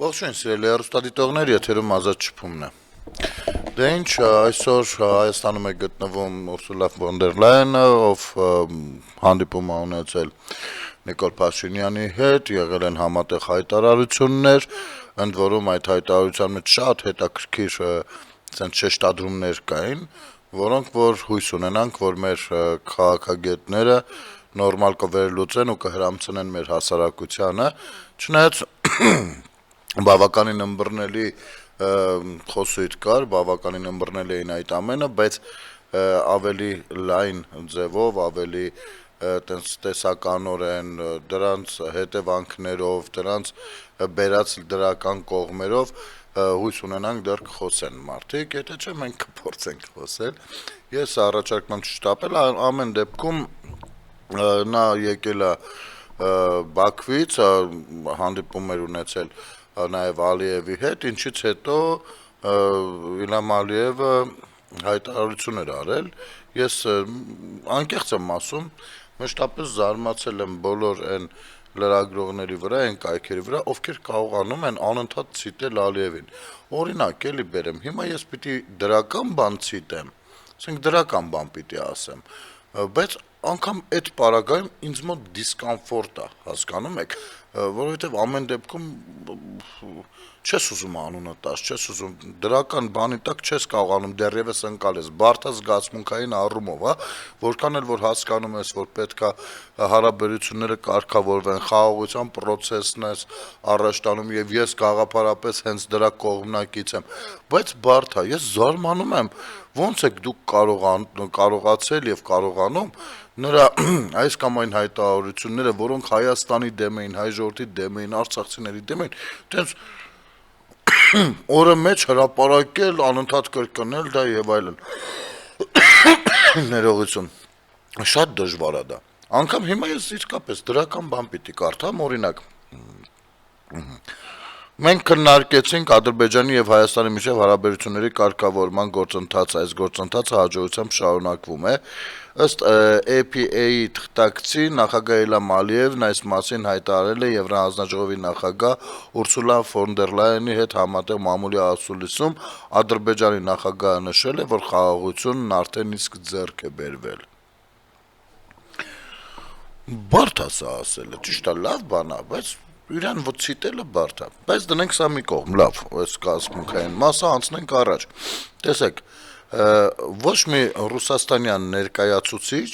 Ողջույն, սիրելի հեռուստադիտողներ, եթերում Ազատ շփումն է։ Դե ինչ, այսօր Հայաստանում է գտնվում Ուրսուլա ֆոն դեր Լայենը, ով հանդիպում է ունեցել Նիկոլ Փաշինյանի հետ, եղել են համատեղ հայտարարություններ, ընդ որում այդ հայտարարության մեջ շատ հետաքրքիր շեշտադրումներ կային, որոնք որ հույս ունենանք, որ մեր քաղաքագետները նորմալ կվերլուծեն ու կհրամցնեն մեր հասարակությանը, չնայած բավականին ըմբռնելի խոսույթ կար, բավականին ըմբռնել էին այդ ամենը, բայց ավելի լայն ձևով, ավելի տեսականորեն դրանց հետևանքներով, դրանց բերած դրական կողմերով հույս ունենանք դեռ կխոսեն մարդիկ, եթե չէ մենք կփորձենք խոսել։ Ես առաջարկում եմ չշտապել, ամեն դեպքում նա եկել է Բաքվից, հանդիպում էր ունեցել նաև Ալիևի հետ, ինչից հետո Իլհամ Ալիևը հայտարարություն էր արել, ես անկեղծ եմ ասում, մշտապես զարմացել եմ բոլոր այն լրագրողների վրա, այն կայքերի վրա, ովքեր կարողանում են անընդհատ ցիտել Ալիևին։ Օրինակ էլի բերեմ, հիմա ես պիտի դրական բան ցիտեմ, ասենք դրական բան պիտի ասեմ, բայց անգամ այդ պարագայում ինձ մոտ դիսկոմֆորտ է, հասկանում եք, որովհետև ամեն դեպքում չես ուզում անունը տաս, չես ուզում դրական բանի տակ չես կարողանում դեռևս ընկալ ես, բարդ է զգացմունքային առումով, որքան էլ որ հասկանում ես, որ պետք է հարաբերությունները կարգավորվեն, խաղաղության process-ն ես առաջ տանում եւ ես գաղափարապես հենց դրա կողմնակից եմ, բայց բարդ է, ես զարմանում եմ, ոնց եք դուք կարողացել եւ կարողանում նրա այս կամ այն հայտարարությունները, որոնք Հայաստանի դեմ էին, հայ ժողովրդի դեմ էին, արցախցիների դեմ էին, տենց օրը մեջ հրապարակել, անընդհատ կրկնել դա եւ այլն։ Ներողություն։ Շատ դժվար է դա։ Անկամ հիմա ես իսկապես դրական բան պիտի կարդամ, օրինակ Մենք քննարկեցինք Ադրբեջանի եւ Հայաստանի միջև հարաբերությունների կարգավորման գործընթացը, այս գործընթացը հաջողությամբ շարունակվում է։ Ըստ APA-ի թղթակցի նախագահ Իլհամ Ալիևն այս մասին հայտարարել է Եվրահանձնաժողովի նախագահ Ուրսուլա ֆոն դեր Լայենի հետ համատեղ մամուլի ասուլիսում, Ադրբեջանի նախագահը նշել է, որ խաղաղությունն արդեն իսկ ձեռք է բերվել։ Բարդ է սա ասելը, ճիշտ է, լավ բան է, բայց իրան ցիտելը բարդ է, բայց դնենք սա մի կողմ, լավ, այս կազմունքային մասը անցնենք առաջ։ Տեսեք, ոչ մի ռուսաստանյան ներկայացուցիչ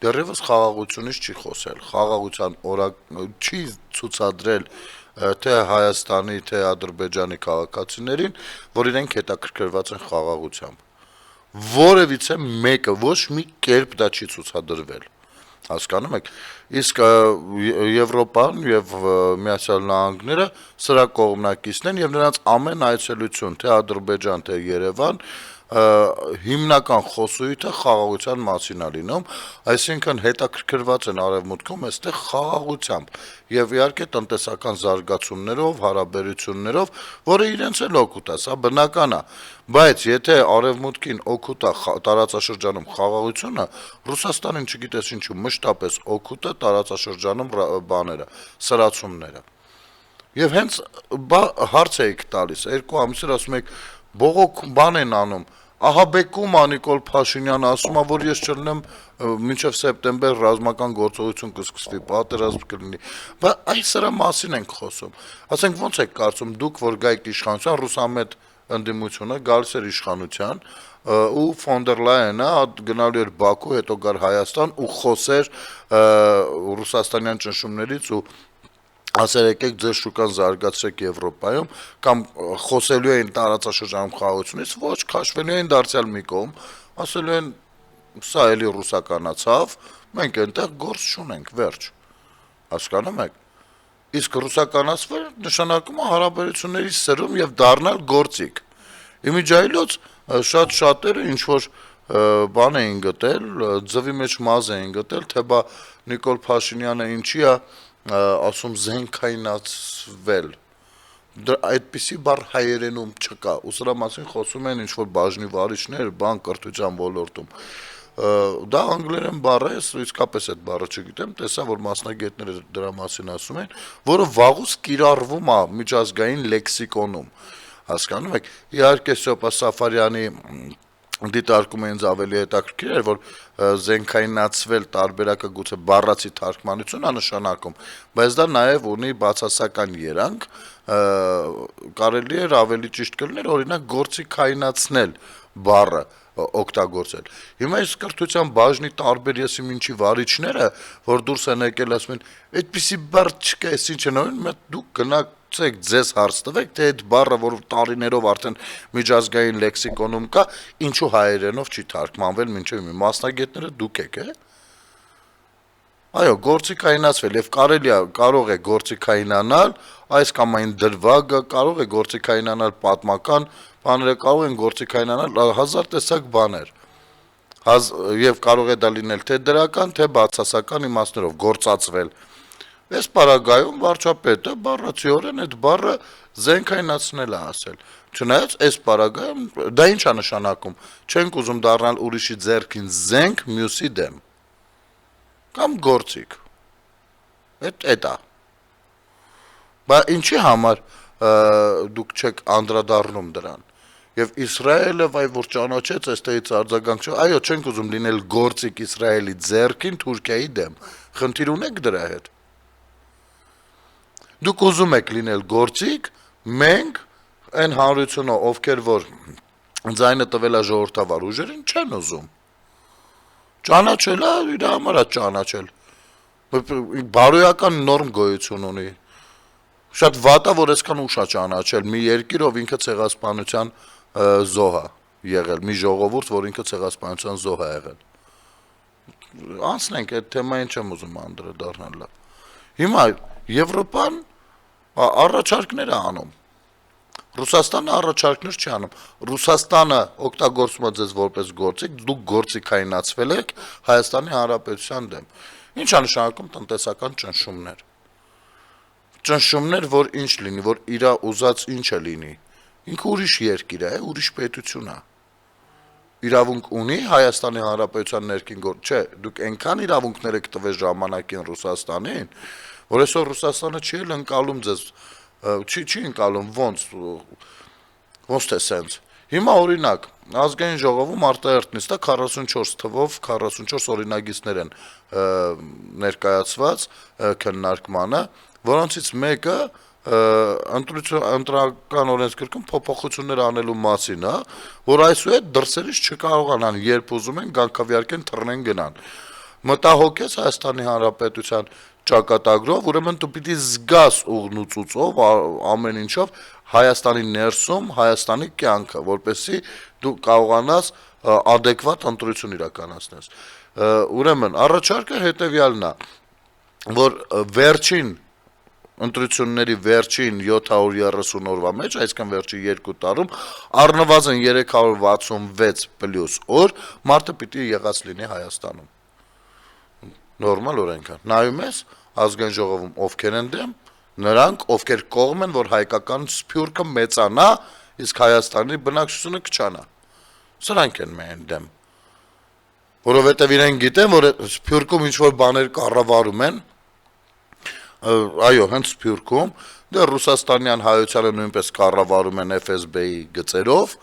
դեռևս խաղաղությունից չի խոսել, խաղաղության չի ցուցադրել թե Հայաստանի, թե Ադրբեջանի քաղաքացիներին, որ իրենք հետաքրքրված են խաղաղությամբ։ Որևիցե մեկը ոչ մի կերպ դա չի ցուցադրվել։ Հասկանում եք, իսկ Եվրոպան եւ Միացյալ Նահանգները սրա կողմնակիցն են եւ նրանց ամեն այցելություն թե Ադրբեջան, թե Երևան հիմնական խոսույթը խաղաղության մասին է լինում, այսինքն հետաքրքրված են արևմուտքում այստեղ խաղաղությամբ եւ իհարկե տնտեսական զարգացումներով, հարաբերություններով, որը իրենց էլ օգուտ է, սա բնական է, բայց եթե արևմուտքին օգուտ է տարածաշրջանում խաղաղությունը, Ռուսաստանին չգիտես ինչու մշտապես օգուտ է տարածաշրջանում բաները, սրացումները։ Եվ հենց հարց էիք տալիս, 2 ամիս էր ասում եք բողոք բան են անում, ահաբեկում է Նիկոլ Փաշինյանը, ասում է, որ ես չլինեմ մինչև սեպտեմբեր ռազմական գործողություն կսկսվի, պատերազմ կլինի, բայց այս սրա մասին ենք խոսում, ասենք ոնց եք կարծում դուք, որ գայիք իշխանության, ռուսամետ ընդդիմությունը գալիս էր իշխանության, ու ֆոն դեր Լայենը գնալու էր Բաքու, հետո գար Հայաստան ու խոսեր ռուսաստանյան ճնշումներից ու ասել եկեք ձեր շուկան զարգացրեք Եվրոպայում կամ խոսելու էին տարածաշրջանում խաղաղությունից, ոչ, քաշվելու էին դարձյալ մի կողմ, ասելու են սա էլի ռուսականացավ, մենք այնտեղ գործ չունենք, վերջ, հասկանում եք, իսկ ռուսականացվել նշանակում է հարաբերությունների սրում եւ դառնալ գործիք, իմիջայլոց շատ շատերը ինչ-որ բան էին գտել, ձվի մեջ մազ էին գտել, թե բա Նիկոլ Փաշինյանը ինչի է ասում զենքայնացվել, այդպիսի բառ հայերենում չկա, ու սրա մասին խոսում են ինչ-որ բաժնի վարիչներ, բան կրթության ոլորտում, դա անգլերեն բառ է, իսկապես այդ բառը չգիտեմ, տեսա, որ մասնագետները դրա մասին ասում են, որը վաղուց կիրառվում է միջազգային լեքսիկոնում, հասկանում եք, իհարկե Սոպա Սաֆարյանի դիտարկումը ինձ ավելի հետաքրքիր էր, որ զենքայնացվել տարբերակը գուցե բառացի թարգմանություն անշանակում, բայց դա նաև ունի բացասական երանգ, կարելի էր ավելի ճիշտ կլիներ, օրինակ գործի քայնացնել բառը օգտագործել։ Հիմա այս կրթության բաժնի տարբեր եսի ինչի վարիչները, որ դուրս են եկել ասում են, այդպիսի բառ չկա, այս ինչ են անում, դուք գնացեք ձեզ հարց տվեք, թե այդ բառը, որ տարիներով արդեն միջազգային լեքսիկոնում կա, ինչու հայերենով չի թարգմանվել մինչև հիմա, մասնագետները դուք եք, Այո, գործի քայնացվել եւ կարող է գործի քայնանալ այս կամ այն դրվագը, կարող է գործի քայնանալ պատմական բաները, կարող են գործի քայնանալ հազար տեսակ բաներ։ Եվ կարող է դա լինել թե դրական, թե բացասական իմաստներով գործածվել։ Այս պարագայում վարչապետը բառացիորեն այդ բառը զենքայնացնել է ասել։ Չնայած այս պարագայում դա ինչ է նշանակում։ Չենք ուզում դառնալ ուրիշի ձեռքին զենք, մյուսի դեմ։ Կամ գործիք, այդ է, բայց ինչի համար դուք չեք անդրադառնում դրան, և Իսրայելը վայ որ ճանաչեց այստեղից արձագանք չէ, այո չենք ուզում լինել գործիք Իսրայելի ձեռքին Թուրքիայի դեմ, խնդիր ունեք դրա հետ, դուք ուզում եք լինել գործիք, մենք այն հանրությունը, ովքեր որ ձայնը տվել է ժողովրդավար ուժերին, չեն ուզում, ճանաչել է, իր համար է ճանաչել, բարոյական նորմ գոյություն ունի, շատ վատ է, որ այսքան ուշ է ճանաչել մի երկիր, ով ինքը ցեղասպանության զոհ է եղել, մի ժողովուրդ, որ ինքը ցեղասպանության զոհ է եղել, անցնենք, այդ թեմային չեմ ուզում անդրադառնալ, հիմա Եվրոպան առաջարկներ է անում, Ռուսաստանը առաջարկներ չի անում, Ռուսաստանը օգտագործում է ձեզ որպես գործիք, դուք գործիքայնացվել եք Հայաստանի Հանրապետության դեմ, ինչ է նշանակում տնտեսական ճնշումներ, ճնշումներ, որ ինչ լինի, որ իրա ուզած ինչը լինի, ինքը ուրիշ երկիր է, ուրիշ պետություն է, իրավունք ունի Հայաստանի Հանրապետության ներքին գործ, չէ, դուք այնքան իրավունքներ եք տվել ժամանակին Ռուսաստանին, որ այսօր Ռուսաստանը չի էլ ընկալում ձեզ, չի ընկալում, ոնց թե սենց, հիմա օրինակ, ազգային ժողովում արտահերտ նիստը 44 թվով, 44 օրինագիծներ են ներկայացված քննարկմանը, որոնցից մեկը ընտրական օրենսգրքում փոփոխություններ անելու մասին է, որ այսուհետ դրսերից չկարողանան, երբ ուզում են գանքավյարկեն թռնեն գնան, մտահոգեց Հայաստանի Հանրապետության ճակատագրով, ուրեմն դու պիտի զգաս ուղնուծուծով, ամեն ինչով Հայաստանի ներսում, Հայաստանի կյանքը, որպեսզի դու կարողանաս adekvat ընտրություն իրականացնես։ Ուրեմն առաջարկը հետևյալն է, որ վերջին ընտրությունների վերջին 730 օրվա մեջ, այսքան վերջին 2 տարում, առնվազն 366 պլյուս օր մարդը պիտի եղած լինի Հայաստանում։ Նորմալ օրենք է։ Նայում ես ազգային ժողովում ովքեր են դեմ, նրանք ովքեր կողմ են, որ հայկական սփյուռքը մեծանա, իսկ Հայաստանի բնակչությունը կչանա։ Սրանք են մեն դեմ։ Որովհետև իրեն գիտեն, որ սփյուռքում ինչ որ բաներ կառավարում են, այո, հենց սփյուռքում, դե Ռուսաստանյան հայությանը նույնպես կառավարում են FSB-ի գծերով,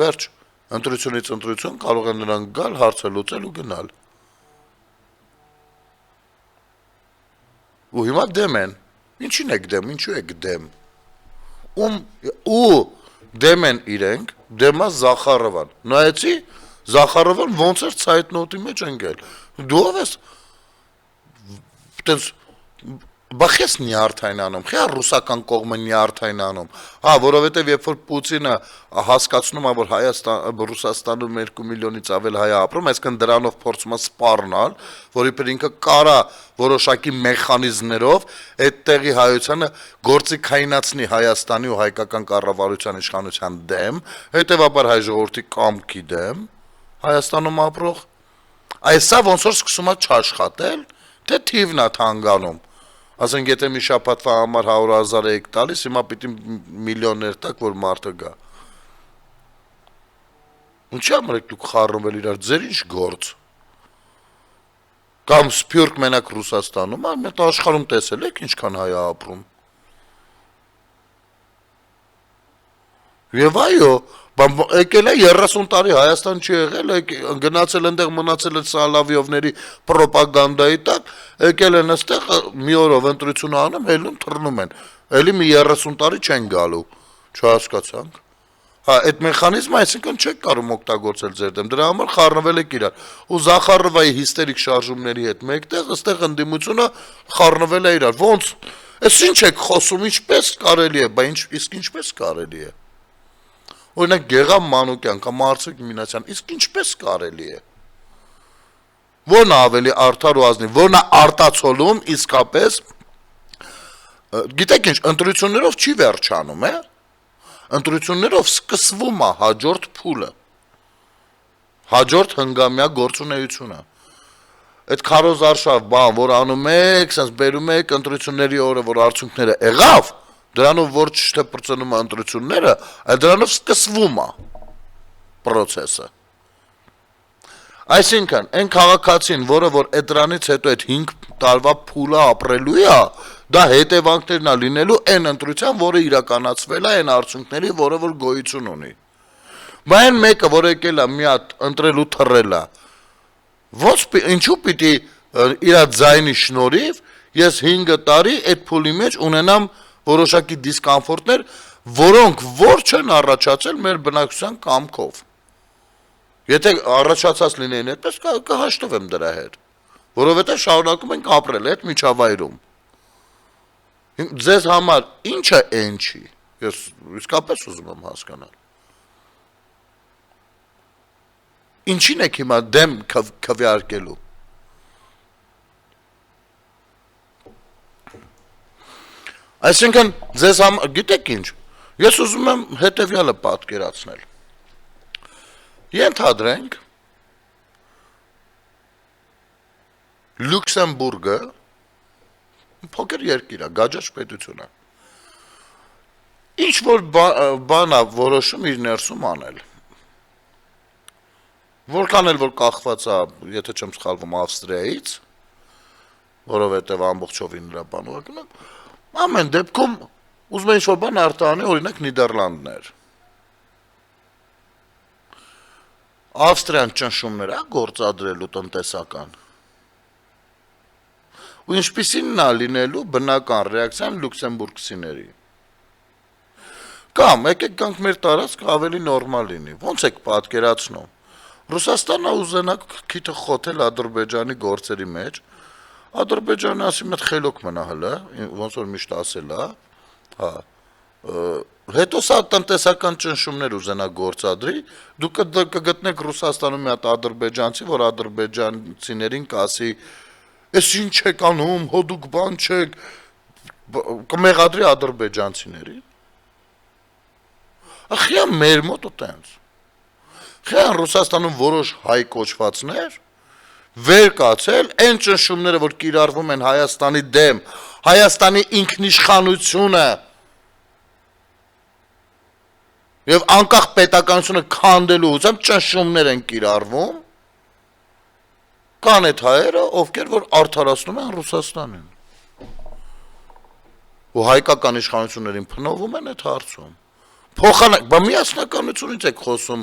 վերջ, ընտրությունից ընտրություն կարող են նրանք գալ, հարցը լուծել ու գնալ։ Ու հիմա դեմ են, ինչին եք դեմ, ինչու եք դեմ, ու դեմ են իրենք, դեմա Զախարովան, նայեցի, Զախարովան ոնց էր ցայտնոտի մեջ ընկել, դու ով ես, բախես նյարդայնանում, խիա ռուսական կողմը նյարդայնանում, որովհետև երբ որ Պուտինը հասկացնում է, որ Ռուսաստանում 2 միլիոնից ավել հայ ապրում, այսքան դրանով փորձում է սպառնալ, որ իբր ինքը կարա որոշակի մեխանիզմներով այդ տեղի հայությանը գործիքայնացնի Հայաստանի ու հայկական կառավարության իշխանության դեմ, հետևաբար հայ ժողովրդի կամքի դեմ, Հայաստանում ապրող, այսա ոնց որ սկսում է չաշխատել, թե թիվն է թանգանում, ասենք եթե մի շաբաթվա համար 100,000 եք տալիս, հիմա պիտի միլիոններ տակ, որ մարդը գա։ Ինչի՞ ամրեք դուք խառնվել իրար, ձեր ինչ գործ։ Կամ սփյուռք մենակ Ռուսաստանում, այդ աշխարհում տեսել եք ինչքան հայ է ապրում։ Եվ այո, եկել է 30 տարի Հայաստան չի եղել, գնացել այնտեղ մնացել է Սալավիովների պրոպագանդայի տակ, եկել են այստեղ մի օրով ընտրություն անում, ելնում թռնում են։ Էլի մի 30 տարի չեն գալու։ Չհասկացանք։ Հա, այդ մեխանիզմը այսինքն չեք կարող օգտագործել ձեր դեմ, դրա համար խառնվել եք իրար։ Ու Զախարովայի հիստերիկ շարժումների հետ մեկտեղ, ըստեղ ընդդիմությունը խառնվել է իրար։ Ոնց, այս ինչ եք խոսում, ինչպես կարելի է, բա իսկ ինչպես կարելի է։ Օրինակ Գեգամ Մանուկյան կամ Արծիկ Մինասյան, իսկ ինչպես կարելի է։ Որն է ավելի արդար ու ազնիվ, որն է արտացոլում իսկապես, գիտեք ինչ, ընտրություններով չի վերջանում, է։ Ընտրություններով սկսվում է հաջորդ փուլը, հաջորդ հնգամյա գործունեությունը։ Այդ քարոզարշավ բան, որ անում եք, sense բերում եք ընտրությունների օրը, որ արդյունքները եղավ, դրանով որ չթե պրծնում է ընտրությունները, այլ դրանով սկսվում է պրոցեսը։ Այսինքն, այն քաղաքացին, որը որ այդ դրանից հետո այդ 5 տարվա փուլը ապրելու է, դա հետևանքներն է լինելու այն ընտրության, որը իրականացվել է այն արդյունքների, որը որ գոյություն ունի։ Բայց այն մեկը, որ եկել է մի հատ ընտրելու թռել է, ոնց ինչու պիտի իր ձայնի շնորհիվ ես 5 տարի այդ փուլի մեջ ունենամ որոշակի դիսկոմֆորտներ, որոնք որ չեն առաջացել մեր բնակչության կամքով։ Եթե առաջացած լինեին այդպես, կհաշտվեմ դրա հետ, որովհետև շարունակում ենք ապրել այդ միջավայրում։ Ձեզ համար ի՞նչը այն չի, ես իսկապես ուզում եմ հասկանալ։ Ինչին եք հիմա դեմ քվեարկելու։ Այսինքն, ձեզ համար, գիտեք ինչ, ես ուզում եմ հետևյալը պատկերացնել։ Ենթադրենք, Լյուքսեմբուրգը փոքր երկիր է, գաճաճ պետություն է։ Ինչ որ բան է որոշում իր ներսում անել։ Որքան էլ որ կախված է, եթե չեմ սխալվում, Ավստրիայից, որովհետև ամբողջովին նրա բանուակն է, ամեն դեպքում ուզում է ինչ-որ բան արտահանի, օրինակ Նիդերլանդներ։ Ավստրիան ճնշումներ է գործադրելու տնտեսական։ Ու ինչպիսին նա լինելու բնական ռեակցիան լյուքսեմբուրգցիների։ Կամ եկեք գանք մեր տարածքը ավելի նորմալ լինի։ Ոնց եք պատկերացնում։ Ռուսաստանը ուզենա քիթը խոթել Ադրբեջանի գործերի մեջ։ Ադրբեջանը ասի մեծ խելոք մնա հələ, ոնց որ միշտ ասել է, հա։ Հետո սա տնտեսական ճնշումներ ուզենա գործադրի, դուք կգտնեք Ռուսաստանում մի հատ ադրբեջանցի, որ ադրբեջանցիներին կասի, «Էս ինչ եք անում, հո դուք բան չեք», կմեղադրի ադրբեջանցիների։ Ախիա մեր մոտ ու տենց։ Խիան Ռուսաստանում որոշ հայ կոչվածներ վեր կացել այն ճնշումները, որ կիրառվում են Հայաստանի դեմ, Հայաստանի ինքնիշխանությունը եւ անկախ պետականությունը քանդելու ուզում ճնշումներ են կիրառվում, կան այդ հայերը, ովքեր որ արդարացնում են Ռուսաստանին։ Ու հայկական իշխանություններին փնովում են այդ հարցում։ Փոխանակ, բա միասնականությունից եք խոսում,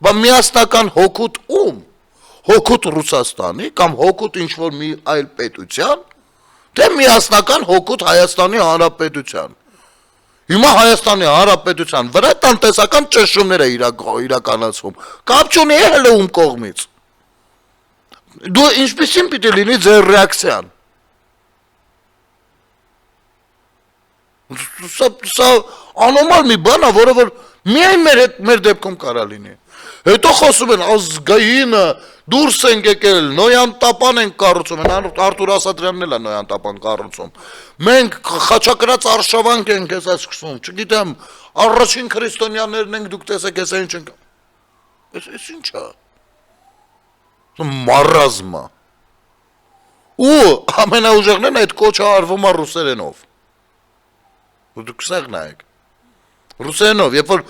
բա միասնական հոգուտ ում։ Հոգուտ Ռուսաստանի կամ հոգուտ ինչ-որ մի այլ պետության, թե միասնական հոգուտ Հայաստանի Հանրապետության։ Հիմա Հայաստանի Հանրապետության վրա տնտեսական ճնշումներ է իրականացվում։ Կապ չունի հələ ում կողմից։ Դու ինչպիսին պիտի լինի ձեր ռեակցիան։ Սա անոմալ մի բան է, որը որ միայն մեր դեպքում կարա լինի։ Հետո խոսում են ազգայինը, դուրս ենք եկել, Նոյան տապան ենք կառուցում, Արտուր Ասատրյանն էլ է Նոյան տապան կառուցում։ Մենք խաչակրած արշավանք ենք հեսա սկսում, չգիտեմ, առաջին քրիստոնյաներն ենք, դուք տեսեք հեսա ինչ ենք։ Էս ինչ է։ Մարազմա։ Ու ամենաուժեղներն այդ կոչը արվում է ռուսերենով։ Դուք սեղ նայեք։ Ռուսերենով, երբ որ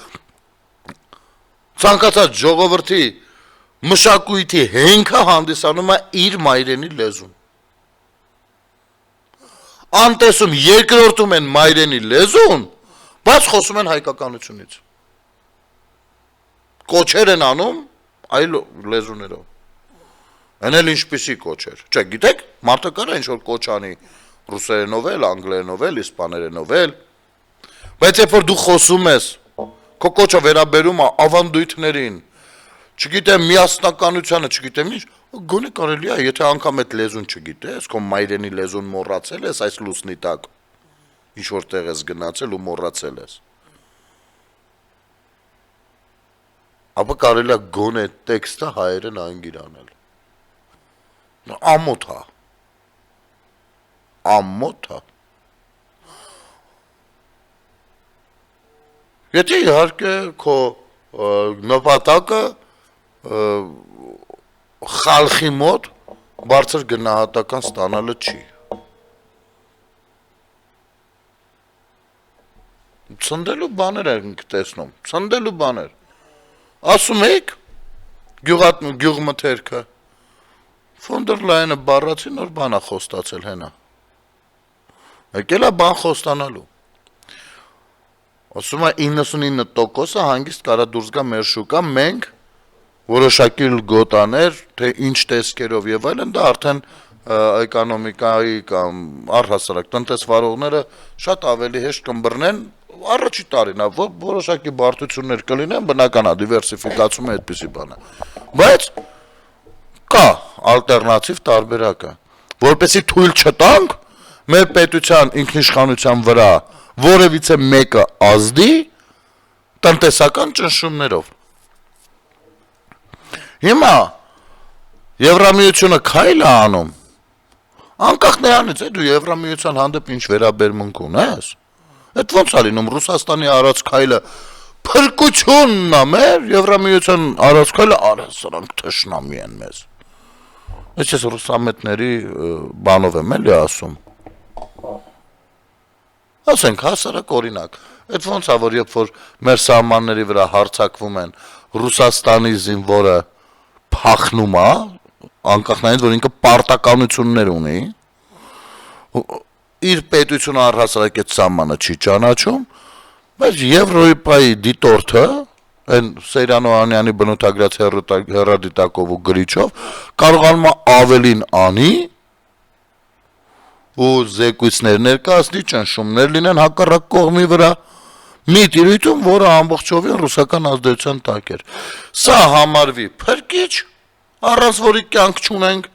ցանկացած ժողովրդի մշակույթի հենքը հանդիսանում է իր մայրենի լեզուն։ Անտեսում երկրորդում են մայրենի լեզուն, բայց խոսում են հայկականությունից։ Կոչեր են անում այլ լեզուներով։ Են էլ ինչպիսի կոչեր։ Չէ, գիտեք, մարդը կարա ինչ-որ կոչ անի ռուսերենով էլ, անգլերենով էլ, իսպաներենով էլ, բայց երբ որ դու խոսում ես, քո կոչը վերաբերում է ավանդույթներին, չգիտեմ, միասնականությանը, չգիտեմ ինչ, գոնե կարելի է, եթե անգամ այդ լեզուն չգիտես, քո մայրենի լեզուն մոռացել ես այս լուսնի տակ, ինչ-որ տեղ ես գնացել ու մոռացել ես։ Ապա կարելի է գոնե տեքստը հայերեն անգիր անել։ Ամոթ է։ Ամոթ է։ Եթե իհարկե քո նպատակը խալխի մոտ բարձր գնահատական ստանալը չի։ Ցնդելու բաներ ենք տեսնում, ցնդելու բաներ։ Ասում եք գյուղմթերքը Ֆոն դեր Լայենը բառացի նոր բան է խոստացել հենա։ Եկել է բան խոստանալու։ Ասում է 99%-ը հանգիստ կարա դուրս գա մեր շուկա, մենք որոշակի լգոտաներ, թե ինչ տեսքերով եւ այլն, դա արդեն էկոնոմիկայի կամ առհասարակ տնտեսվարողները շատ ավելի հեշտ կմբռնեն առաջի տարին, որոշակի բարդություններ կլինեն, բնական է, դիվերսիֆիկացումը այդպիսի բան է։ Բայց կա ալտերնատիվ տարբերակը, որպեսզի թույլ չտանք մեր պետության ինքնիշխանության վրա որևիցե մեկը ազդի տնտեսական ճնշումներով։ Հիմա Եվրամիությունը քայլ է անում, անկախ նրանից է դու Եվրամիության հանդեպ ինչ վերաբերմունք ունես, այդ ոնց է լինում Ռուսաստանի արած քայլը փրկությունն է մեր, Եվրամիության արած քայլը սրանք թշնամի են մեզ։ Ես ռուսամետների բանով եմ էլի ասում։ Ասենք հասարակ օրինակ, այդ ոնց է որ երբ որ մեր սահմանների վրա հարձակվում են Ռուսաստանի զինվորը փախնում է, անկախ նրանից որ ինքը պարտականություններ ունի, իր պետությունը առհասարակ այդ սահմանը չի ճանաչում, բայց Եվրոպայի դիտորդը այն Սեյրան Օհանյանի բնութագրած հեռադիտակով ու գրիչով կարողանում է ավելին անի ու զեկույցներ ներկայացնի, ճնշումներ լինեն հակառակ կողմի վրա մի տիրույթում, որը ամբողջովին ռուսական ազդեցության տակ էր։ Սա համարվի փրկիչ, առանց որի կյանք չունենք,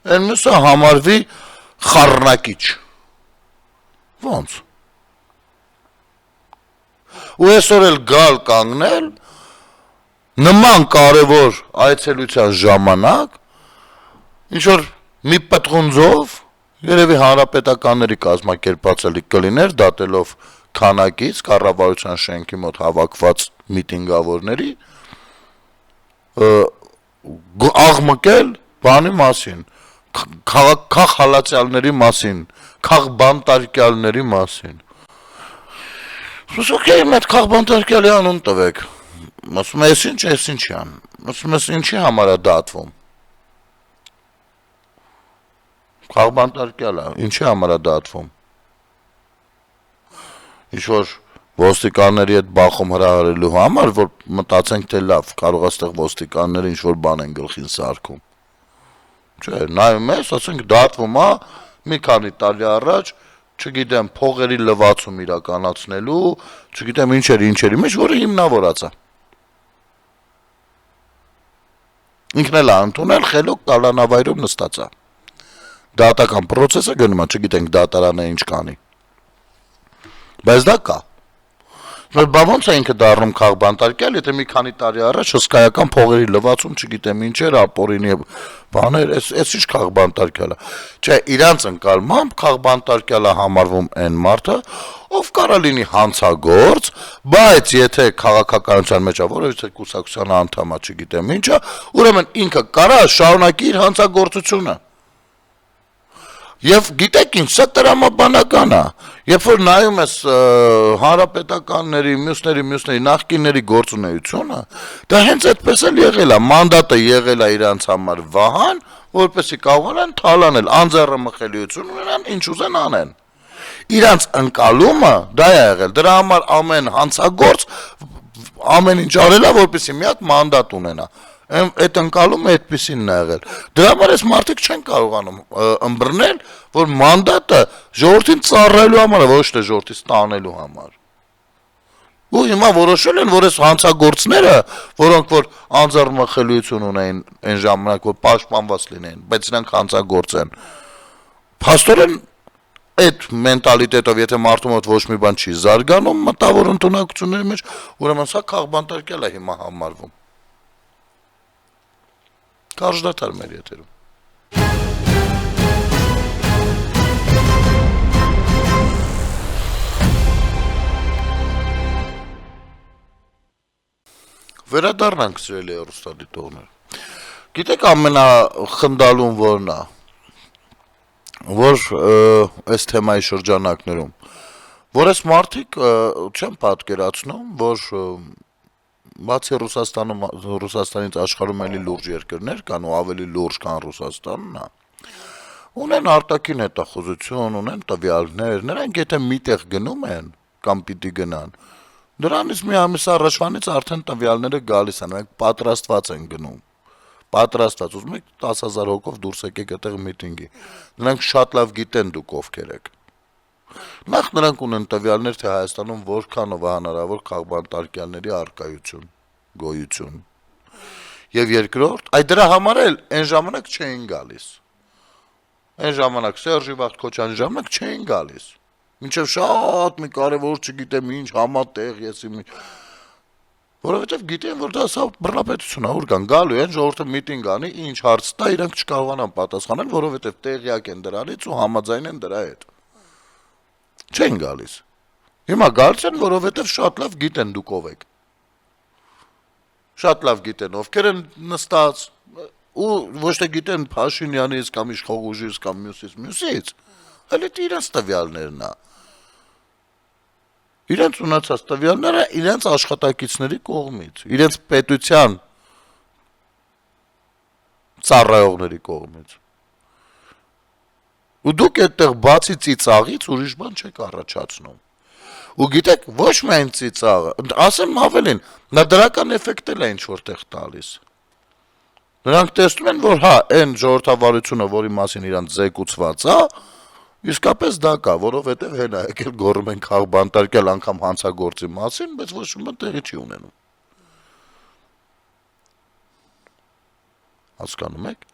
այն մյուսը համարվի խառնակիչ։ Ոնց։ Ու այսօր էլ գալ կանգնել նման կարևոր այցելության ժամանակ ինչ-որ մի պտղունձով երևի հանրապետականների կազմակերպածելի կլիներ դատելով քանակից կառավարության շենքի մոտ հավաքված միտինգավորների աղմկել բանի մասին, քաղաք հալածյալների մասին, քաղբանտարկյալների մասին։ Սոսոք եմ այդ քաղբանտարկյալի անուն տվեք։ Ասում ես ինչի ան, ասում ես ինչի համար է դատվում։ Քաղբանտարկյալը, ինչի համար է դատվում։ Ինչ-որ ոստիկանների հետ բախում հրահարելու համար, որ մտածենք թե լավ, կարող է ստեղ ոստիկանները ինչ-որ բան են գլխին սարքում։ Չէ, նայում ես, ասենք դատվում է մի քանի տարի առաջ, չգիտեմ, փողերի լվացում իրականացնելու, չգիտեմ ինչերի մեջ, որը հիմնավորած է։ Ինքն էլ ընդունել խելոք կալանավայրում նստած է։ Դատական պրոցեսը գնում է, չգիտենք դատարանը ինչ կանի։ Բայց դա կա։ Բա ոնց է ինքը դառնում քաղբանտարկյալ, եթե մի քանի տարի առաջ հսկայական փողերի լվացում, չգիտեմ ինչեր, ապօրինի բաներ, այս ինչ քաղբանտարկյալ է։ Չէ, իրանց ընկալմամբ քաղբանտարկյալը համարվում այն մարդը, ով կարա լինի հանցագործ, բայց եթե քաղաքականության մեջ է որևիցե կուսակցության անդամ է, չգիտեմ ինչա, ուրեմն ինքը կարա շարունակի իր հանցագործությունը։ Եվ գիտեք ինչ, սա տրամաբանական է։ Երբ որ նայում ես հանրապետականների, մյուսների նախկինների գործունեությունը, դա հենց այդպես էլ եղել է, մանդատը եղել է իրանց համար վահան, որպեսզի կարողանան թալանել, անձեռնմխելիություն ունենան, ինչ ուզեն անեն։ Իրանց ընկալումը դա է եղել, դրա համար ամեն հանցագործ ամեն ինչ արել է, որպեսզի մի հատ մանդատ ունենա։ Այդ ընկալումը այդպեսին է եղել։ Դրա համար այս մարդիկ չեն կարողանում ըմբռնել, որ մանդատը ժողովրդին ծառայելու համար է, ոչ թե ժողովրդին ստանալու համար։ Ու հիմա որոշել են, որ այս հանցագործները, որոնք որ անձեռնմխելիություն ունեն այն ժամանակ, որ պաշտպանված լինեն, բայց նրանք հանցագործ են, փաստորեն այդ մենտալիտետով, եթե մարդու մոտ ոչ մի բան չի զարգանում մտավոր ընդունակությունների մեջ, ուրեմն սա քաղբանտարկել է հիմա համարվում։ Կարճ դադար մեր եթերում։ Վերադառնանք սիրելի հեռուստադիտողներ։ Գիտեք ամենախնդալուն որն է, որ այս թեմայի շրջանակներում, որ այս մարդիկ չեն պատկերացնում, որ բացի Ռուսաստանից աշխարհում էլի լուրջ երկրներ կան ու ավելի լուրջ քան Ռուսաստանն է, ունեն արտաքին հետախուզություն, ունեն տվյալներ, նրանք եթե միտեղ գնում են կամ պիտի գնան, դրանից մի ամիս առաջվանից արդեն տվյալները գալիս են, նրանք պատրաստված են գնում, պատրաստված, ուզում եք 10,000 հոգով դուրս եկեք այդտեղ միտինգի, նրանք շատ լավ գիտեն դուք ովքեր եք։ Նախ նրանք ունեն տվյալներ, թե Հայաստանում որքանով է հնարավոր քաղբանտարկյալների առկայություն, գոյություն։ Եվ երկրորդ, այդ դրա համար էլ այն ժամանակ չէին գալիս։ Այն ժամանակ Սերժի Վարդքոչյանի ժամանակ չէին գալիս։ Մինչև շատ մի կարևոր չգիտեմ ինչ համատեղ եսի որովհետև գիտեն, որ դա սա բռնապետություն է, ուր կան գալու են ժողովուրդը միտինգ անի, ինչ հարց տա, իրանք չկարողանան պատասխանել, որովհետև տեղյակ են դրանից ու համաձայն են դրա հետ։ Չեն գալիս։ Հիմա գալիս են, որովհետև շատ լավ գիտեն դուք ով եք։ Շատ լավ գիտեն ովքեր են նստած ու ոչ թե գիտեն Փաշինյանից կամ իշխող ուժից կամ մյուսից, այլ դա իրենց տվյալներն է։ Իրենց ունեցած տվյալները իրենց աշխատակիցների կողմից, իրենց պետության ծառայողների կողմից։ Ու դուք այդտեղ բացի ծիծաղից ուրիշ բան չեք առաջացնում։ Ու գիտեք, ոչ միայն ծիծաղը, ասեմ ավելին, նա դրական էֆեկտ էլ է ինչ որտեղ տալիս։ Նրանք տեսնում են, որ հա, այն ժողովրդավարությունը, որի մասին իրանց զեկուցված է, իսկապես դա կա, որովհետև հենա եկել գոռում են քաղբանտարկյալ անգամ հանցագործի մասին, բայց ոչ մի բան տեղի չի ունենում։ Հասկանում եք։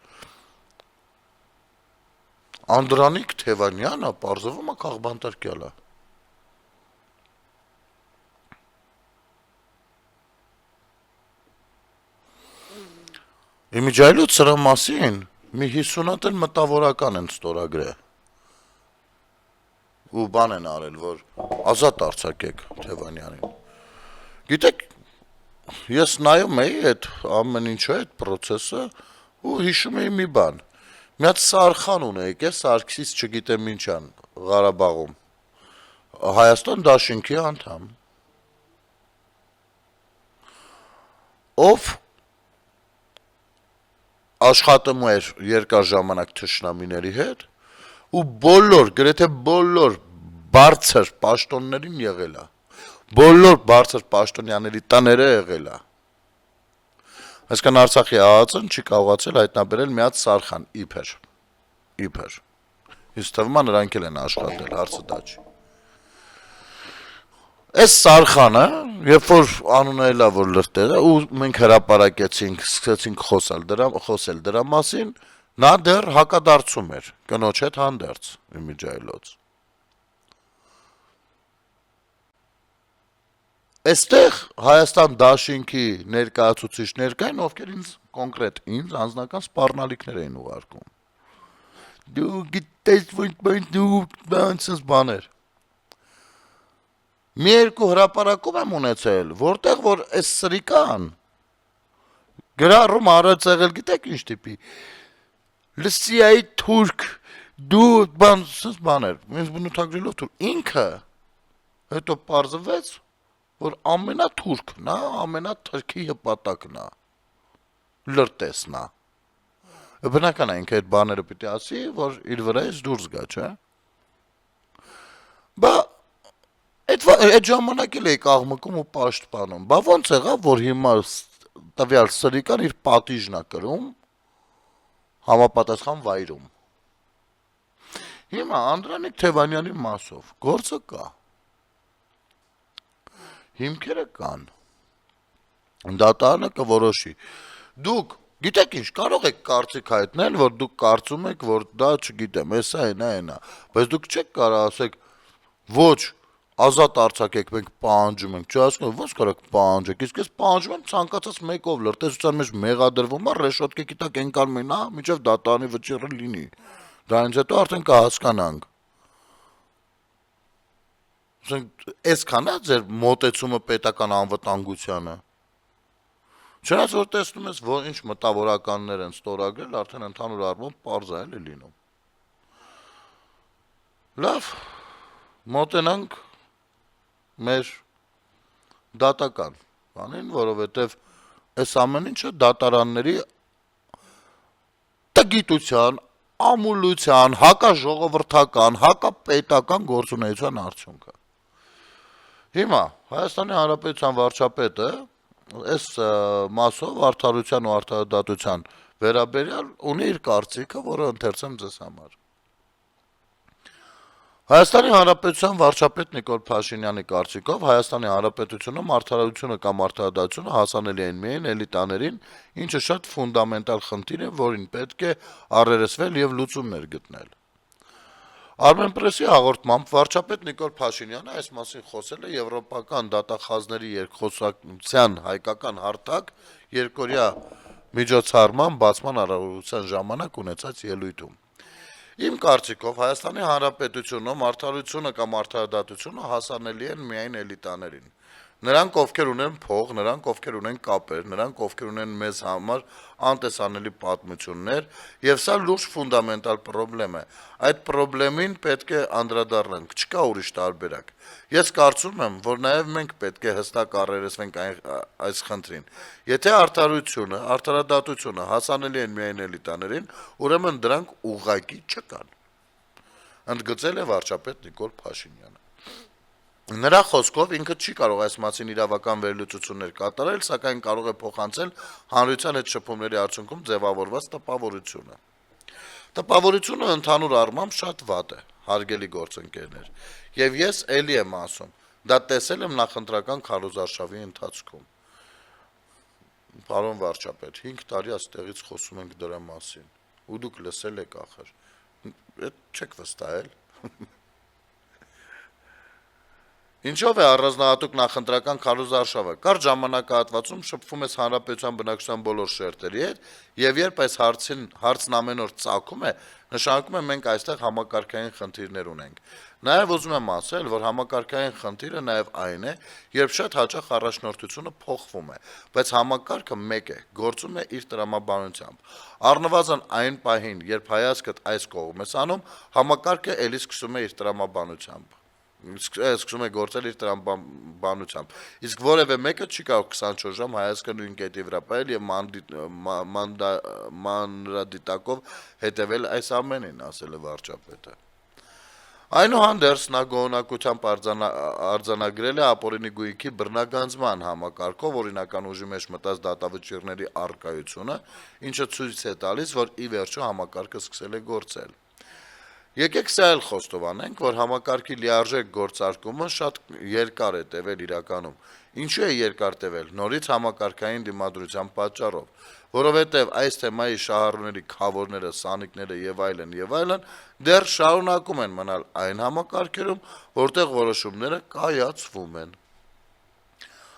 Անդրանիկ Թևանյանը պարզվում է քաղբանտարկյալ է։ Իմիջայլոց սրա մասին մի 50 հատ են մտավորական են ստորագրել։ Ու բան են արել, որ ազատ արձակեք Թևանյանին։ Գիտեք, ես նայում էի այդ ամեն ինչը, այդ process-ը ու հիշում էի մի բան։ Մի հատ Սարխան ունեիք, Սարգսից չգիտեմ ինչան Ղարաբաղում։ Հայաստան դաշինքի անդամ։ Ով աշխատում էր երկար ժամանակ թշնամիների հետ ու բոլոր, գրեթե բոլոր բարձր պաշտոններին եղել է։ Բոլոր բարձր պաշտոնյաների տները եղել է։ Այսքան Արցախի ԱԱԾ-ն չի կարողացել հայտնաբերել մի հատ Սարխան իբր։ Իսկ թվում է նրանք էլ են աշխատել, հարցը դա չի։ Այս Սարխանը, երբ որ անունը էլա որ լրտեղ է, ու մենք հրապարակեցինք, սկսեցինք խոսել դրա մասին, նա դեռ հակադարձում էր, կնոջ հետ հանդերձ, իմիջայլոց։ Այստեղ Հայաստան դաշինքի ներկայացուցիչներ կային, ովքեր կոնկրետ ինձ անձնական սպառնալիքներ էին ուղարկում։ Դու գիտես ոնց բաներ։ Մի երկու հրապարակում եմ ունեցել, որտեղ որ այս սրիկան գրառում արած եղել, գիտեք ինչ տիպի, լսիայի թուրք Դու սենց բաներ, ինձ բնութագրելով թուր, ինքը հետո պարզվեց, որ ամենաթուրքն է, ամենաթրքի հպատակն է, լրտեսն է։ Բնական է ինքը այդ բաները պիտի ասի, որ իր վրայից դուրս գա, չէ։ Բա այդ ժամանակ էլ էի աղմկում ու պաշտպանում, բա ոնց եղավ, որ հիմա տվյալ սրիկան իր պատիժն է կրում համապատասխան վայրում։ Հիմա Անդրանիկ Թևանյանի մասով գործը կա, հիմքերը կան, դատարանը կորոշի։ Դուք գիտեք ինչ, կարող եք կարծիք հայտնել, որ դուք կարծում եք, որ դա, չգիտեմ, էսա այնա, բայց դուք չեք կարող ասեք, ոչ, ազատ արձակեք, մենք պահանջում ենք, չհասկանում, ոնց կարող եք պահանջեք, իսկ ես պահանջում եմ ցանկացած մեկով լրտեսության մեջ մեղադրվում է, ռեշոտկեքի տակ ենկան մնա, մինչև դատարանի վճիռը լինի։ Դրանից հետո արդեն կհասկանանք։ Այսքան է ձեր մոտեցումը պետական անվտանգությանը։ Չնայած որ տեսնում ես, որ ինչ մտավորականներ են ստորագրել, արդեն ընդհանուր առմամբ պարզ է էլի լինում։ Լավ, մոտենանք մեր դատական բանին, որովհետև այս ամեն ինչը դատարանների տգիտության, ամուլության, հակաժողովրդական, հակապետական գործունեության արդյունքը։ Հիմա Հայաստանի Հանրապետության վարչապետը այս մասով արդարության ու արդարադատության վերաբերյալ ունի իր կարծիքը, որը ընթերցեմ ձեզ համար։ Հայաստանի Հանրապետության վարչապետ Նիկոլ Փաշինյանի կարծիքով Հայաստանի Հանրապետությունում արդարությունը կամ արդարադատությունը հասանելի են միայն էլիտաներին, ինչը շատ ֆունդամենտալ խնդիր է, որին պետք է առերեսվել եւ լուծումներ գտնել։ Armenpress-ի հաղորդմամբ վարչապետ Նիկոլ Փաշինյանը այս մասին խոսել է եվրոպական դատախազների երկխոսության հայկական հարթակ երկօրյա միջոցառման բացման արարողության ժամանակ ունեցած ելույթում։ Իմ կարծիքով Հայաստանի Հանրապետությունում արդարությունը կամ արդարադատությունը հասանելի են միայն էլիտաներին։ Նրանք, ովքեր ունեն փող, նրանք, ովքեր ունեն կապեր, նրանք, ովքեր ունեն մեզ համար անտեսանելի պատմություններ, եւ սա լուրջ ֆունդամենտալ խնդրեմ է։ Այդ խնդրին պետք է անդրադառնանք, չկա ուրիշ տարբերակ։ Ես կարծում եմ, որ նաեւ մենք պետք է հստակ առերեսվենք այս խնդրին։ Եթե արդարությունը, արդարադատությունը հասանելի են միայն էլիտաներին, ուրեմն դրանք ուղղակի չկան։ Ընդգծել է վարչապետ Նիկոլ Փաշինյանը։ Նրա խոսքով ինքը չի կարող այս մասին իրավական վերլուծություններ կատարել, սակայն կարող է փոխանցել հանրության հետ շփումների արդյունքում ձևավորված տպավորությունը։ Տպավորությունը ընդհանուր առմամբ շատ վատ է, հարգելի գործընկերներ, եւ ես էլի եմ ասում, դա տեսել եմ նախընտրական քարոզարշավի ընթացքում։ Պարոն վարչապետ, 5 տարի այստեղից խոսում ենք դրա մասին, ու դուք լսել եք ախր։ Այդ չեք վստահել։ Ինչով է առանձնահատուկ նախընտրական քարոզարշավը։ Կարճ ժամանակահատվածում շփվում ես հանրապետության բնակչության բոլոր շերտերի հետ, եւ երբ այս հարցն ամեն օր ծագում է, նշանակում է մենք այստեղ համակարգային խնդիրներ ունենք։ Նաեւ ուզում եմ ասել, որ համակարգային խնդիրը նաեւ այն է, երբ շատ հաճախ առաջնորդությունը փոխվում է, բայց համակարգը մեկ է, գործում է իր տրամաբանությամբ։ Առնվազն այն պահին, երբ հայացքդ այս կողմ ես անում, համակարգը էլի սկսում է իր տրամաբանությամբ։ Սկսում է գործել իր տրամաբանությամբ։ Իսկ որևէ մեկը չի կարող 24 ժամ հայացքը նույն կետի վրա պահել եւ մանրադիտակով հետեւել այս ամենին, ասել է վարչապետը։ Այնուհանդերձ նա գոհունակությամբ արձանագրել է ապօրինի գույքի բռնագանձման համակարգով օրինական ուժի մեջ մտած դատավճիռների առկայությունը, ինչը ցույց է տալիս, որ ի վերջո համակարգը սկսել է գործել։ Եկեք սա էլ խոստովանենք, որ համակարգի լիարժեք գործարկումը շատ երկար է տևել իրականում։ Ինչու է երկար տևել։ Նորից համակարգային դիմադրության պատճառով, որովհետև այս թեմայի շահառուների քավորները, սանիկները եւ այլն դեռ շարունակում են մնալ այն համակարգերում, որտեղ որոշումները կայացվում են։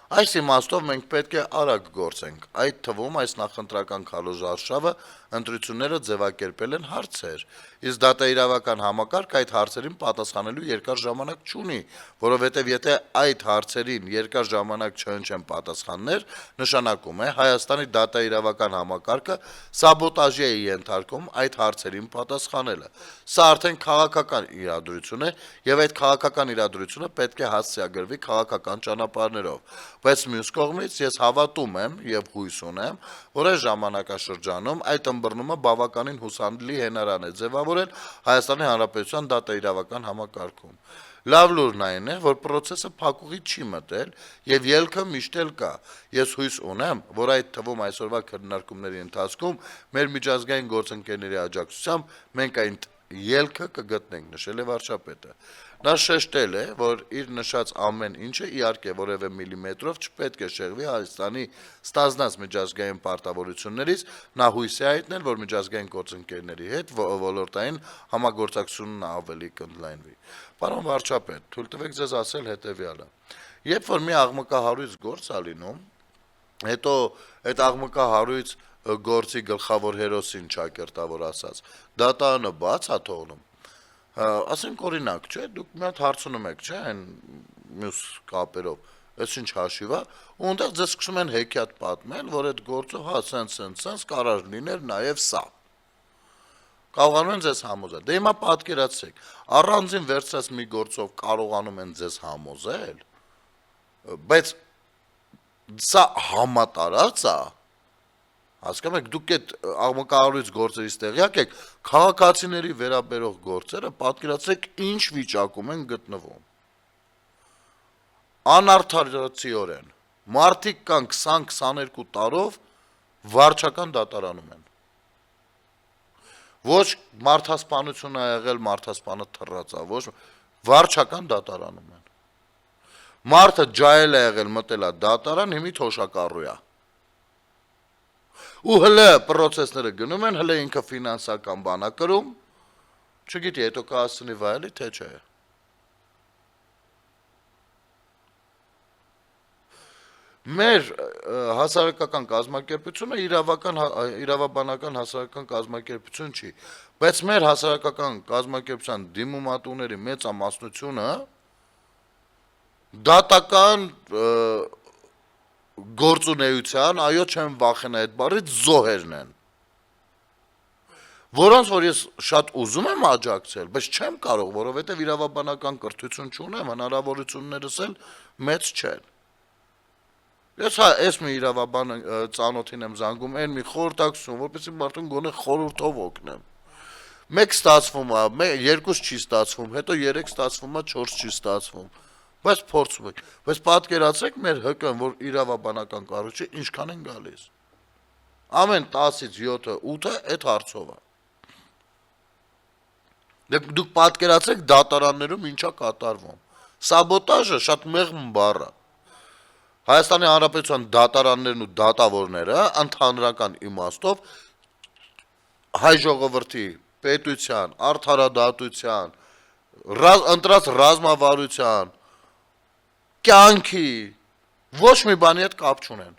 Այս իմաստով մենք պետք է արագ գործենք, այդ թվում այս նախընտրական քարոզարշավը ընտրությունները ձևակերպել են հարցեր, իսկ դատաիրավական համակարգ այդ հարցերին պատասխանելու երկար ժամանակ չունի, որովհետև եթե այդ հարցերին երկար ժամանակ չհնչեն պատասխաններ, նշանակում է Հայաստանի դատաիրավական համակարգը սաբոտաժի է ենթարկում այդ հարցերին պատասխանելը։ Սա արդեն քաղաքական իրադրություն է, եւ այդ քաղաքական իրադրությունը պետք է հասցեագրվի քաղաքական ճանապարհներով, բայց մյուս կողմից ես հավատում եմ եւ հույս ունեմ, որ այս ժամանակաշրջանում այդ ըմբռնումը բավականին հուսալի հենարան է ձևավորել Հայաստանի Հանրապետության դատաիրավական համակարգում։ Լավ լուրն այն է, որ process-ը փակուղի չի մտել եւ ելքը միշտ էլ կա։ Ես հույս ունեմ, որ այդ թվում այսօրվա քննարկումների ընթացքում մեր միջազգային գործընկերների աջակցությամբ մենք այն ելքը կգտնենք, նշել է վարչապետը։ Նա շեշտել է, որ իր նշած ամեն ինչը իհարկե որևէ միլիմետրով չպետք է շեղվի Հայաստանի ստանձնած միջազգային պարտավորություններից, նա հույս է հայտնել, որ միջազգային գործընկերների հետ ոլորտային համագործակցությունն ավելի կընդլայնվի։ Պարոն վարչապետ, թույլ տվեք ձեզ ասել հետեւյալը. երբ որ մի աղմկահարույց գործ ա լինում, հետո այդ աղմկահարույց գործի գլխավոր հերոսին ճակերտավոր ասած, դատարանը բաց ա թողնում, ասենք օրինակ, չէ, դուք մի հատ հարցնում եք, չէ, այն մյուս կապերով, այս ինչ հաշիվ է, ու այնտեղ ձեզ սկսում են հեքիաթ պատմել, որ այդ գործը հա սենց կարող լիներ նաև սա։ Կարողանում են ձեզ համոզել։ Դե հիմա պատկերացրեք, առանձին վերցրած մի գործով կարողանում են ձեզ համոզել, բայց սա համատարած է, հասկանում եք, դուք այդ աղմկահարույց գործերից տեղյակ եք, քաղաքացիների վերաբերող գործերը պատկերացրեք ինչ վիճակում են գտնվում։ Անարդարացիորեն, մարդիկ կան 20-22 տարով վարչական դատարանում են։ Ոչ մարդասպանություն ա եղել, մարդասպանը թռած ա, ոչ վարչական դատարանում են։ Մարդը ջահել է եղել, մտել է դատարան, հիմի թոշակառու է։ Ու հլը պրոցեսները գնում են, հլը ինքը ֆինանսական բան ա կրում, չգիտի, հետո կհասցնի վայելի, թե չէ։ Մեր հասարակական կազմակերպությունը իրավաբանական հասարակական կազմակերպություն չի, բայց մեր հասարակական կազմակերպության դիմումատուների մեծամասնությունը դատական գործունեության, այո չեմ վախենա այդ բառից, զոհերն են, որոնց որ ես շատ ուզում եմ աջակցել, բայց չեմ կարող, որովհետև իրավաբանական կրթություն չունեմ, հնարավորություններս էլ մեծ չեն։ Ես հա այս մի իրավաբան ծանոթին եմ զանգում, այն մի խորհրդակցություն, որպեսզի մարդուն գոնե խորհրդով օգնեմ։ Մեկ ստացվում է, երկուս չի ստացվում, հետո երեք ստացվում է, 4 չի ստացվում։ Բայց փորձում եք։ Բայց պատկերացրեք մեր ՀԿ-ն, որ իրավաբանական կառույցը ինչքան են գալիս։ Ամեն 10-ից 7-ը, 8-ը այդ հարցով է։ Դուք պատկերացրեք դատարաններում ինչա կատարվում։ Սաբոտաժը շատ մեղմ բառ է։ Հայաստանի Հանրապետության դատարաններն ու դատավորները ընդհանրական իմաստով հայ ժողովրդի պետության, արդարադատության, ընտրած ռազմավարության, կյանքի ոչ մի բանի հետ կապ չունեն։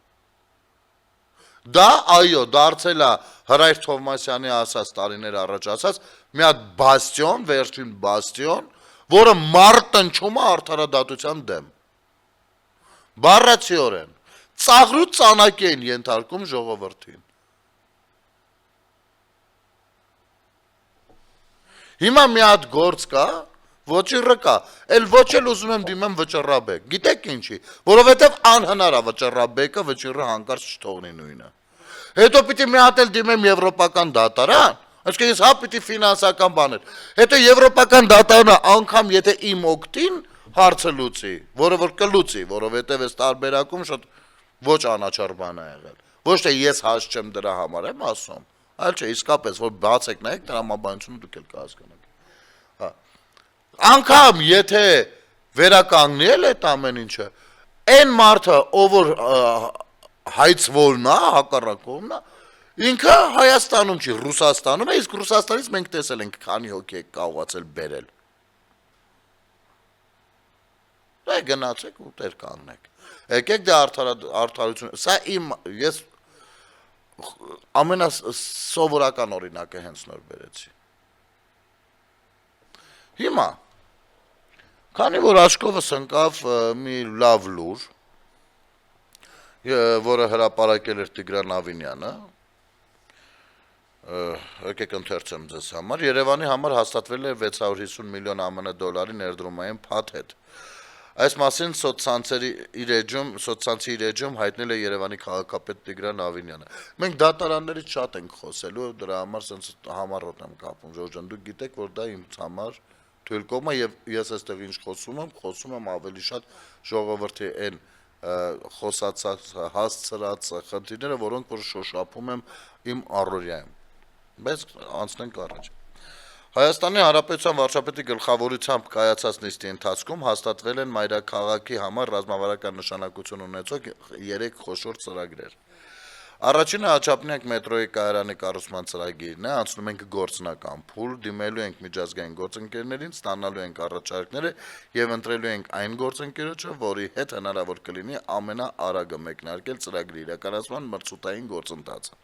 Դա այո, դարձել է Հրայր Թովմասյանի ասած տարիներ առաջ ասած մի հատ բաստիոն, վերջին բաստիոն, որը մարտնչում է արդարադատության դեմ։ Բառացիորեն, ծաղրու ծանակի են ենթարկում ժողովրդին։ Հիմա մի հատ գործ կա, ոչիրը կա, էլ ոչ էլ ուզում եմ դիմեմ վճռաբեկ, գիտեք ինչի, որովհետև անհնար է վճռաբեկը վճիրը հանկարծ չթողնի նույնը։ Հետո պիտի մի հատ էլ դիմեմ եվրոպական դատարան, այսինքն ես հա պիտի ֆինանսական բաներ, հետո եվրոպական դատարանը անգամ եթե իմ օգտին հարցը լուծի, որը որ կլուծի, որովհետև այս տարբերակում շատ ոչ անաչառ բան է եղել։ Ոչ թե ես հաս չեմ դրա համար եմ ասում, այլ չէ, իսկապես որ բացեք նայեք տրամաբանությունը դուք էլ կհասկանաք։ Հա։ Անգամ եթե վերականգնել այդ ամեն ինչը, այն մարդը, ով որ հայցվորն է, հակառակողն է, ինքը Հայաստանում չի, Ռուսաստանում է, իսկ Ռուսաստանից մենք տեսել ենք քանի հոգի է կարողացել բերել։ Դե գնացեք ու տեր կանգնեք։ Եկեք դե արդարություն, սա իմ, ես ամենասովորական օրինակը հենց նոր բերեցի։ Հիմա, քանի որ աչքովս ընկավ մի լավ լուր, որը հրապարակել էր Տիգրան Ավինյանը, եկեք ընթերցեմ ձեզ համար, Երևանի համար հաստատվել է 650 միլիոն ԱՄՆ դոլարի ներդրումային փաթեթ։ Այս մասին սոցցանցի իր էջում հայտնել է Երևանի քաղաքապետ Տիգրան Ավինյանը։ Մենք դատարաններից շատ ենք խոսելու, դրա համար սենց համառոտ եմ կապում, Ժորժ ջան, դուք գիտեք, որ դա ինձ համար թույլ կողմ է եւ ես այստեղ ինչ խոսում եմ ավելի շատ ժողովրդի այն խոսացած հասցրած խնդիրները, որոնք որ շոշափում եմ իմ առօրյայում։ Բայց անցնենք առաջ։ Հայաստանի Հանրապետության վարչապետի գլխավորությամբ կայացած նիստի ընթացքում հաստատվել են մայրաքաղաքի համար ռազմավարական նշանակություն ունեցող 3 խոշոր ծրագրեր։ Առաջինը Հաչափնյակ մետրոյի կայարանի կառուցման ծրագիրն է, անցնում ենք գործնական փուլ, դիմելու ենք միջազգային գործընկերներին, ստանալու ենք առաջարկները եւ ընտրելու ենք այն գործընկերոջը, որի հետ հնարավոր կլինի ամենաարագը մեկնարկել ծրագրի իրականացման մրցութային գործընթացը։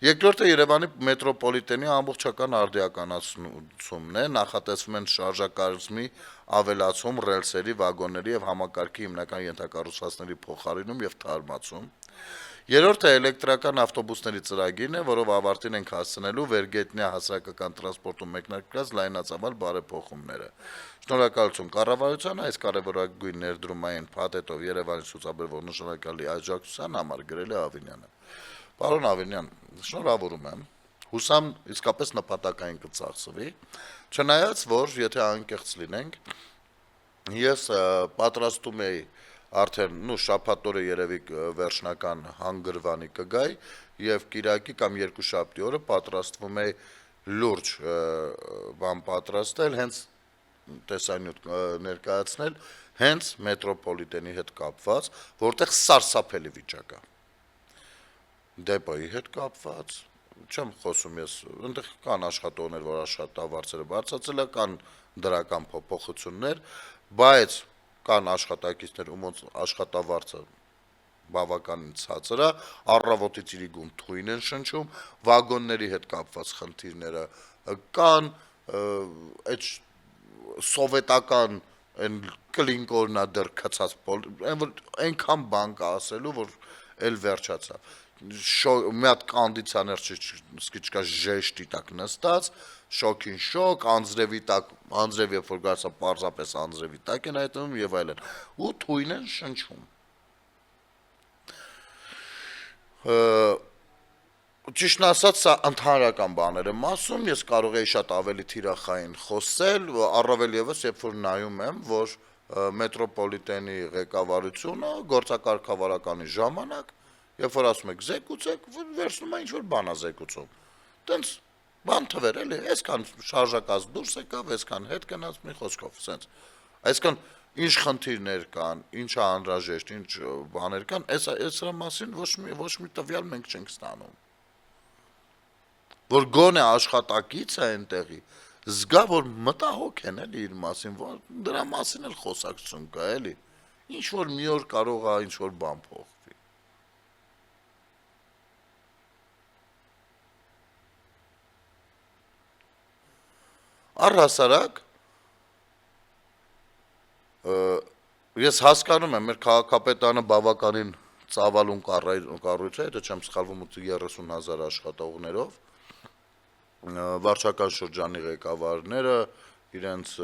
Երկրորդը Երևանի մետրոպոլիտենի ամբողջական արդիականացումն է, նախատեսվում են շարժակազմի ավելացում, ռելսերի, վագոնների եւ համակարգի հիմնական ենթակառուցվածքների փոխարինում եւ թարմացում։ Երրորդը էլեկտրական ավտոբուսների ծրագիրն է, որով ավարտին ենք հասցնելու վերգետնյա հասարակական տրանսպորտում մեկնարկած լայնածավալ բարեփոխումները։ Շնորհակալություն կառավարությանը այս կարևորագույն ներդրումային փաթեթով Երևանի ցուցաբերվող նշանակալի աջակցության համար գրել է Ավինյանը։ Պարոն Ավինյան, շնորհավորում եմ, հուսամ իսկապես նպատակային կծախսվի, չնայած, որ եթե անկեղծ լինենք, ես պատրաստում էի արդեն շաբաթօրը երևի վերջնական հանգրվանի կգայի եւ կիրակի կամ երկուշաբթի օրը պատրաստվում էի լուրջ բան պատրաստել, հենց տեսանյութ ներկայացնել, հենց մետրոպոլիտենի հետ կապված, որտեղ սարսափելի վիճակ է։ Դեպոյի հետ կապված, չեմ խոսում ես, այնտեղ կան աշխատողներ, որ աշխատավարձերը բարձրացել է, կան դրական փոփոխություններ, բայց կան աշխատակիցներ, ում աշխատավարձը բավականին ցածր է, առավոտից իրիկուն թույն են շնչում, վագոնների հետ կապված խնդիրները կան, այդ սովետական այն կլինկորնա դեռ քցած, այնքան բան կա ասելու, որ էլ վերջացա։ Մի հատ կոնդիցիոներ սկիչկա ժեշտի տակ նստած, շոքին շոք, անձրևի տակ, անձրև երբ որ գարցա պարզապես անձրևի տակ են հայտնվում եւ այլն, ու թույն են շնչում։ Ճիշտն ասած, սա ընդհանրական բաներ եմ ասում, ես կարող էի շատ ավելի թիրախային խոսել, առավել եւս, երբ որ նայում եմ, որ մետրոպոլիտենի ղեկավարությունը գործակարգավարականի ժամանակ երբ որ ասում եք զեկուցեք, վերցնում է ինչ-որ բան է զեկուցում։ Տենց բան թվեր էլի, այսքան շարժակազմ դուրս եկավ, այսքան հետ գնաց մի խոսքով, սենց։ Այսքան ինչ խնդիրներ կան, ինչ է անհրաժեշտ, ինչ բաներ կան, սրա մասին ոչ մի տվյալ մենք չենք ստանում։ Որ գոնե աշխատակիցը այնտեղի զգա, որ մտահոգ են էլի իր մասին, որ դրա մասին էլ խոսակցություն կա էլի։ Ինչ որ մի օր կարող է ինչ որ բան փոխվի։ Առհասարակ ես հասկանում եմ, մեր քաղաքապետարանը բավականին ծավալուն կառույց է, եթե չեմ սխալվում 30,000 աշխատողներով, վարչական շրջանի ղեկավարները, իրենց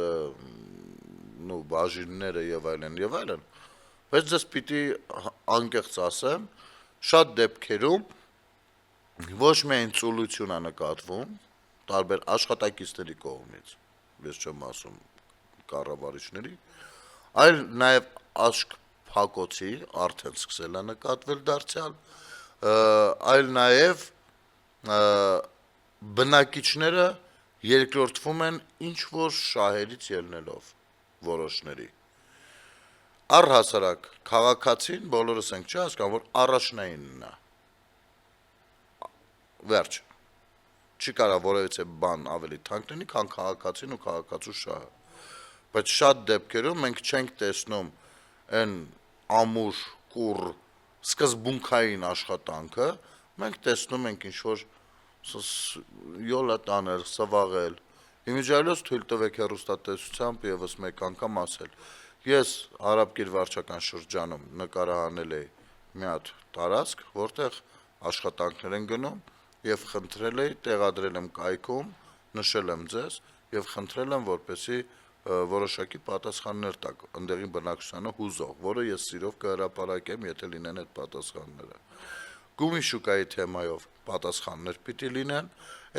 բաժինները եւ այլն, բայց ես պիտի անկեղծ ասեմ, շատ դեպքերում ոչ միայն ծուլություն է նկատվում տարբեր աշխատակիցների կողմից, ես չեմ ասում կառավարիչների, այլ նաեւ աշկ փակոցի արդեն սկսել է նկատվել դարձյալ, այլ նաեւ բնակիչները երկրորդվում են ինչ-որ շահերից ելնելով որոշների։ Առհասարակ քաղաքացին բոլորս ենք չի հասկանում, որ առաջնայինն է։ Վերջ։ Չի կարա որևիցե բան ավելի թանկ լինի, քան քաղաքացին ու քաղաքացու շահը։ Բայց շատ դեպքերում մենք չենք տեսնում այն ամուր, կուռ, սկզբունքային աշխատանքը, Մենք տեսնում ենք ինչ-որ յոլա տանել, սվաղել, իմիջիալոց թույլ տվեք հեռուստատեսությամբ եւս մեկ անգամ ասել. ես Արաբկիր վարչական շրջանում նկարահանել էի մի հատ տարածք, որտեղ աշխատանքներ են գնում եւ խնդրել էի, տեղադրել եմ կայքում, նշել եմ ձեզ եւ խնդրել եմ, որպեսի որոշակի պատասխաններ տակ ընդեղի բնակչությանը հուզող, որը ես սիրով կհրապարակեմ, եթե լինեն այդ պատասխանները։ Գումի շուկայի թեմայով պատասխաններ պիտի լինեն,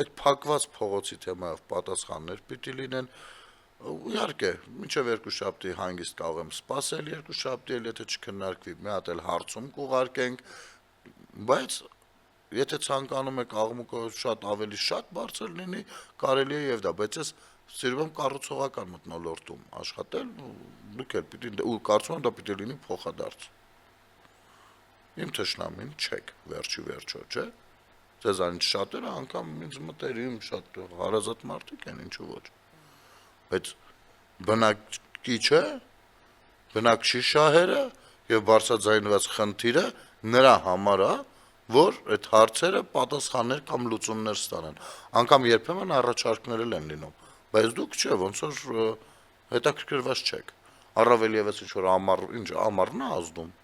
այդ փակված փողոցի թեմայով պատասխաններ պիտի լինեն, իհարկե, մինչև երկուշաբթի հանգիստ կարող եմ սպասել, երկուշաբթի էլ եթե չքննարկվի, մի հատ էլ հարցում կուղարկենք, բայց եթե ցանկանում եք աղմուկը շատ ավելի շատ բարձր լինի, կարելի է եւ դա, բայց ես սիրում եմ կառուցողական մթնոլորտում աշխատել, դուք էլ պիտի ու կարծում եմ դա պիտի լինի փոխադարձ։ Իմ թշնամին չեք, վերջի վերջո, չէ՞։ Ձեզանից շատերը անգամ ինձ մտերիմ շատ հարազատ մարդիկ են, ինչու ոչ։ Բայց բնակիչը, բնակչի շահերը եւ բարձրաձայնված խնդիրը նրա համար է, որ այդ հարցերը պատասխաններ կամ լուծումներ ստանան։ Անկամ երբեմն առաջարկներ են լինում, բայց դուք չէ, ոնց որ հետաքրքրված չեք։ Առավել եւս ինչ որ ամառն է ազդում։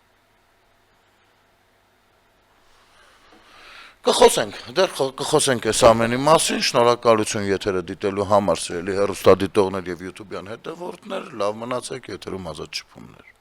Կխոսենք, դեռ կխոսենք այս ամենի մասին, շնորհակալություն եթերը դիտելու համար, սիրելի հեռուստադիտողներ եւ YouTube-յան հետևորդներ, լավ մնացեք, եթերում Ազատ շփումներ։